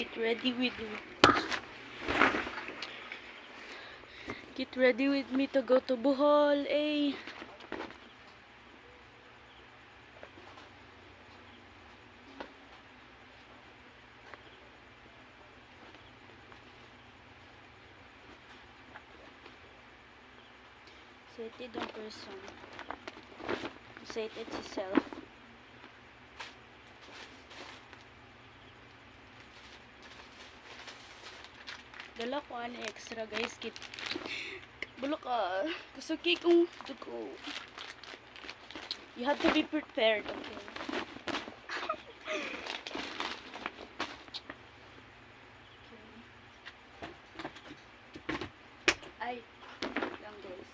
Get ready with me to go to Bohol, eh. Excited ang person. Excited si self. Dala ko ano extra guys. Bulok ka. Kasuki kung dugo. You have to be prepared, okay? Ay, lang guys.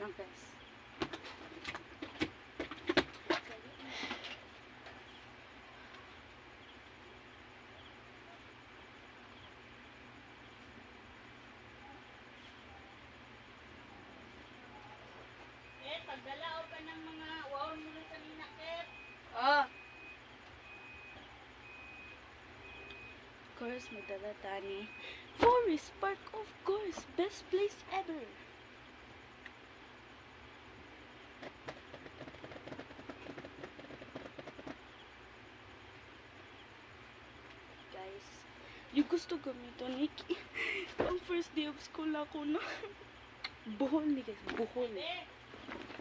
Lang guys. Pagdalao pa ng mga wawon mo sa linakit. Ah. Of course, magdala tani. Forest Park, of course. Best place ever. Guys, yung gusto gamiton, Nikki. Ang first day of school ako na. Buhol ni guys, buhol.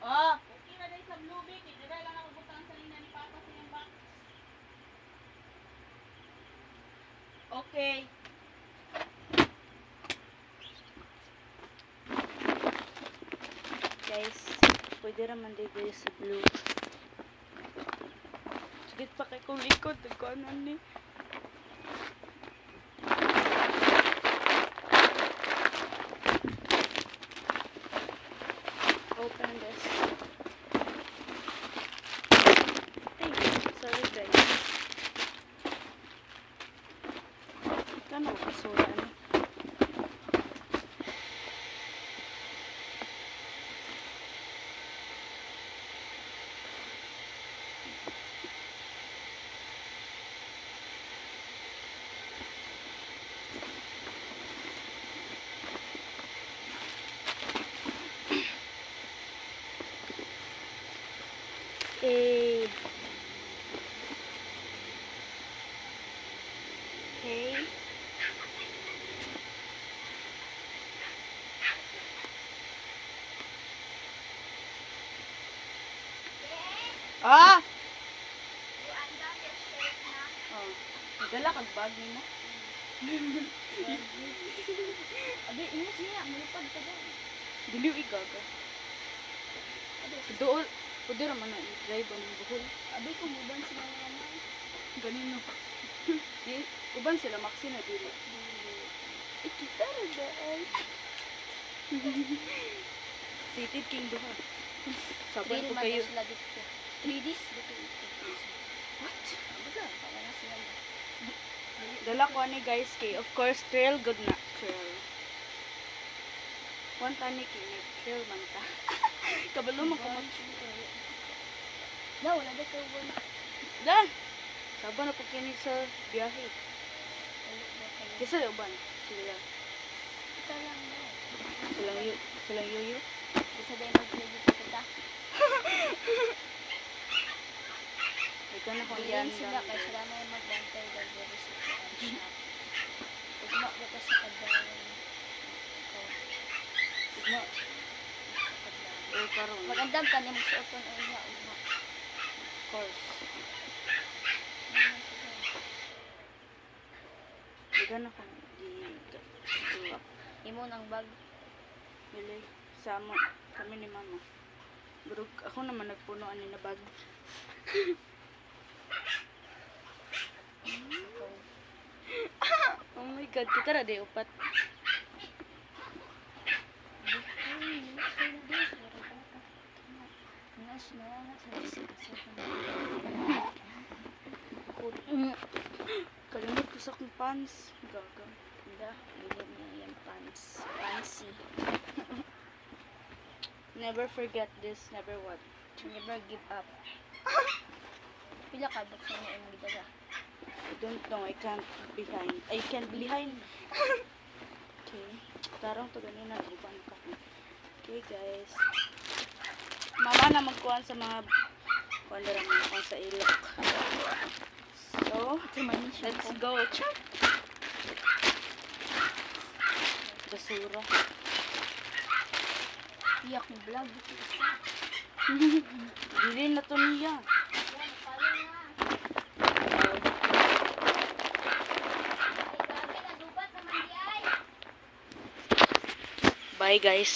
Ah, okay na dahil sa Bluebeak. Dira lang ako butang sa lina ni Papa sa iyang box. Okay. Guys, pwede naman din guys sa blue. Sige pa kay kong likod, nagkaanan ni. Open this. Thank you. Sorry guys. Kano kasulan? Eh. Okay. Ah! Oh, dala kag bag ni mo. Abi, imo siya, mulupad ka daw. Diliw igaga. Doon, pwede naman na i-drive ang buhol. Abi, kumuban sila nga naman. Ganino. Di, uban sila maxi na dili. Ikita na daan. City King duha. Saban ko kayo. 3 days dito. What? Wala, para na sila. Dala ko ni guys kay of course trail good na. Trail. Kwanta ni kini trail man ta. Kabalo mo ko mag. Na, wala na kayo wala. Dan. Saban na ko kini sa biyahe. Kisa uban sila. Ika lang na. Silang yuyo. Isa din mag-play kita. Ikaw na kung Yan yan. sila kay sila na yung magbantay daw dito sa shop. Ugma ko ka sa kadalan. Ikaw. Ugma. O karon. Magandang ka niya magsuot ko na niya. Ugma. Of course. Daghan ako di Imo ng bag. Dili, sama kami ni mama. Pero ako naman nagpuno ani na bag. Oh my god, kita ra day upat. Kalimut ko sa akong pants. Gaga. Bilhin niya yung pants. Fancy. Never forget this, never what? Never give up. Pila ka buksan niya yung gidala. I don't know, I can't behind. I can't behind. Okay. Tarong to ganina uban ka. Okay guys. Mama na magkuhan sa mga kuhan na mga sa ilok. So, let's go. Char! Basura. Iyak ni vlog. Dili na to niya. Bye guys.